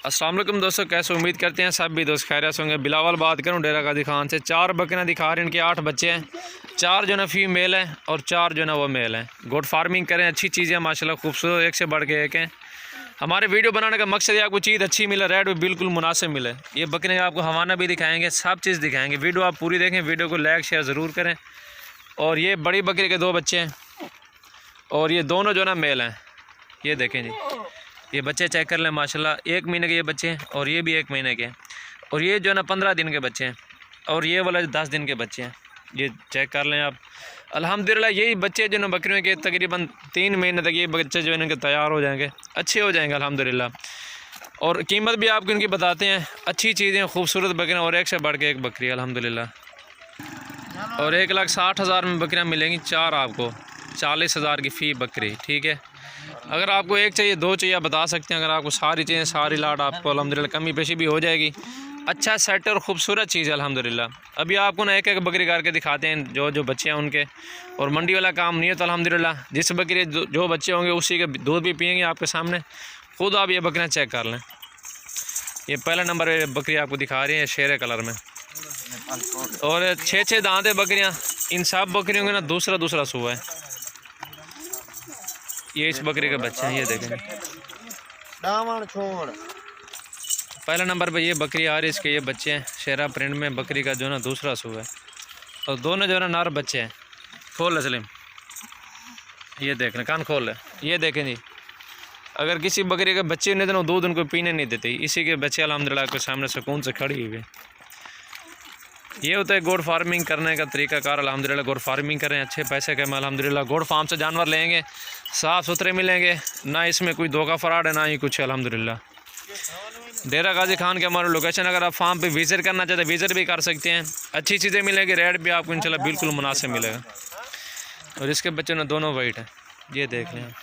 अस्सलाम वालेकुम दोस्तों, कैसे उम्मीद करते हैं सब भी दोस्त खैरियत होंगे। बिलावल बात करूं डेरा गाजी खान से। 4 बकरियां दिखा रहे हैं, इनके 8 बच्चे हैं। 4 जो ना फीमेल हैं और 4 जो ना वो मेल हैं। गोट फार्मिंग करें, अच्छी चीज़ें माशाल्लाह खूबसूरत, एक से बढ़ के एक हैं। हमारे वीडियो बनाने का मकसद है आपको चीज़ अच्छी मिले, रेट भी बिल्कुल मुनासिब मिले। ये बकरियाँ आपको हवाना भी दिखाएँगे, सब चीज़ दिखाएँगे। वीडियो आप पूरी देखें, वीडियो को लाइक शेयर ज़रूर करें। और ये बड़ी बकरी के 2 बच्चे हैं और ये दोनों जो ना मेल हैं। ये देखें जी, ये बच्चे चेक कर लें माशाल्लाह। 1 महीने के ये बच्चे हैं और ये भी 1 महीने के हैं। और ये जो है ना 15 दिन के बच्चे हैं और ये वाला 10 दिन के बच्चे हैं। ये चेक कर लें आप। अल्हम्दुलिल्लाह यही बच्चे जो ना बकरियों के तकरीबन 3 महीने तक ये बच्चे जो है इनके तैयार हो जाएंगे, अच्छे हो जाएंगे अल्हम्दुलिल्लाह। और कीमत भी आपको इनकी बताते हैं। अच्छी चीज़ें, खूबसूरत बकरियाँ और एक से बढ़ के एक बकरी अल्हम्दुलिल्लाह। और 1,60,000 में बकरियाँ मिलेंगी 4 आपको, 40,000 की फ़ी बकरी, ठीक है। अगर आपको 1 चाहिए 2 चाहिए आप बता सकते हैं। अगर आपको सारी चीज़ें सारी लाट आपको अल्हम्दुलिल्लाह कमी पेशी भी हो जाएगी। अच्छा सेट और ख़ूबसूरत चीज़ है अल्हम्दुलिल्लाह। अभी आपको ना एक बकरी करके दिखाते हैं जो बच्चे हैं उनके। और मंडी वाला काम नहीं है तो अल्हम्दुलिल्लाह जिस बकरी जो बच्चे होंगे उसी के दूध भी पिएंगे आपके सामने। खुद आप ये बकरियाँ चेक कर लें। ये पहला नंबर बकरी आपको दिखा रही है शेर कलर में। और 6-6 दांत है बकरियाँ। इन सब बकरियों का ना दूसरा सूबा है। ये इस बकरी के बच्चे हैं, ये देखें। पहला नंबर पे ये बकरी आ रही है, इसके ये बच्चे हैं। शेरा प्रिंट में बकरी का जो ना दूसरा सूबा है। और दोनों जो ना नर बच्चे हैं। खोल ले सलीम, ये देख लें, कान खोल ले। ये देखें जी, अगर किसी बकरी के बच्चे नहीं तो दूध उनको पीने नहीं देते। इसी के बच्चे अल्हम्दुलिल्लाह के सामने सुकून से खड़ी हुई। ये होता है गोट फार्मिंग करने का तरीक़ाकार। अल्हम्दुलिल्लाह गोट फार्मिंग करें, अच्छे पैसे कमाएं अल्हम्दुलिल्लाह। गोट फार्म से जानवर लेंगे, साफ़ सुथरे मिलेंगे, ना इसमें कोई धोखा फराड है ना ही कुछ अल्हम्दुलिल्लाह। डेरा गाजी खान के हमारे लोकेशन, अगर आप फार्म पे विज़िट करना चाहते हैं विज़िट भी कर सकते हैं। अच्छी चीज़ें मिलेंगी, रेट भी आपको इंशाल्लाह बिल्कुल मुनासिब मिलेगा। और इसके बच्चे ना दोनों वाइट हैं, ये देख लें।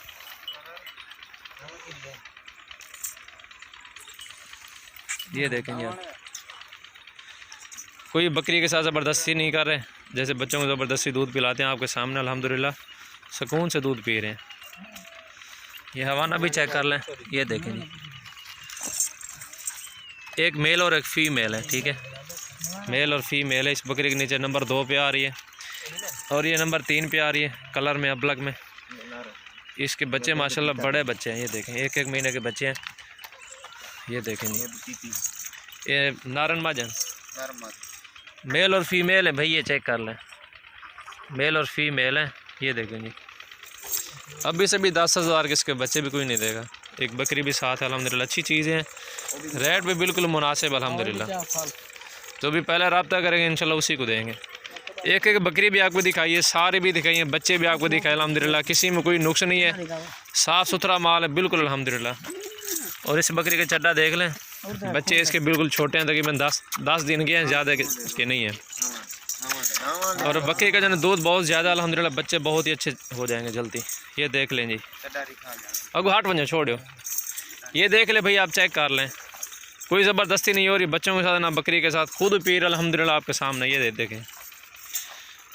ये देखेंगे आप, कोई बकरी के साथ ज़बरदस्ती नहीं कर रहे। जैसे बच्चों को ज़बरदस्ती दूध पिलाते हैं आपके सामने अल्हम्दुलिल्लाह सुकून से दूध पी रहे हैं। ये हवाना भी चेक कर लें, ये देखें जी। एक मेल और एक फ़ीमेल है, ठीक है। मेल और फीमेल है। इस बकरी के नीचे नंबर 2 पे आ रही है और ये नंबर 3 पे आ रही है, कलर में अबलग में। इसके बच्चे माशाल्लाह बड़े बच्चे हैं, ये देखें। 1-1 महीने के बच्चे हैं, ये देखें जी। ये नारन माजन मेल और फीमेल है भाई, ये चेक कर लें। मेल और फीमेल है, ये देखें जी। अभी से भी 10,000 के इसके बच्चे भी कोई नहीं देगा। एक बकरी भी साथ है अल्हम्दुलिल्लाह। अच्छी चीज़ें हैं, रेट भी बिल्कुल मुनासिब अल्हम्दुलिल्लाह। जो भी पहले रब्ता करेंगे इंशाल्लाह उसी को देंगे। एक बकरी भी आपको दिखाइए, सारे भी दिखाइए, बच्चे भी आपको दिखाए अल्हम्दुलिल्लाह। किसी में कोई नुक्स नहीं है, साफ़ सुथरा माल है बिल्कुल अल्हम्दुलिल्लाह। और इस बकरी का चड्डा देख लें, बच्चे इसके बिल्कुल छोटे हैं, तकरीबन 10 दिन के हैं, ज़्यादा के नहीं हैं। और बकरी का जो है दूध बहुत ज़्यादा अल्हम्दुलिल्लाह, बच्चे बहुत ही अच्छे हो जाएंगे जल्दी। ये देख लें जी। अगो हाट बनो छोड़ो, ये देख ले भाई, आप चेक कर लें। कोई ज़बरदस्ती नहीं हो रही बच्चों के साथ ना बकरी के साथ, खुद पी रहे अल्हम्दुलिल्लाह आपके सामने। ये देखें,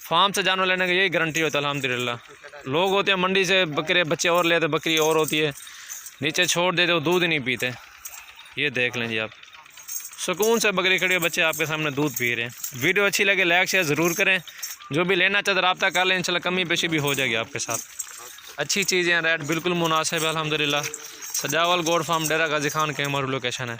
फार्म से जानवर लेने की यही गारंटी होता है अल्हम्दुलिल्लाह। लोग होते हैं मंडी से बकरे बच्चे और लेते, बकरी और होती है, नीचे छोड़ देते, वो दूध ही नहीं पीते। ये देख लें जी आप, सुकून से बकरी खड़ी, बच्चे आपके सामने दूध पी रहे हैं। वीडियो अच्छी लगे लाइक शेयर ज़रूर करें। जो भी लेना चाहते रब्ता कर लें, इंशाल्लाह कमी पेशी भी हो जाएगी आपके साथ। अच्छी चीज़ें, रेट बिल्कुल मुनासिब है अल्हम्दुलिल्लाह। सजावल गोट फार्म डेरा गाजी खान के हमारी लोकेशन है।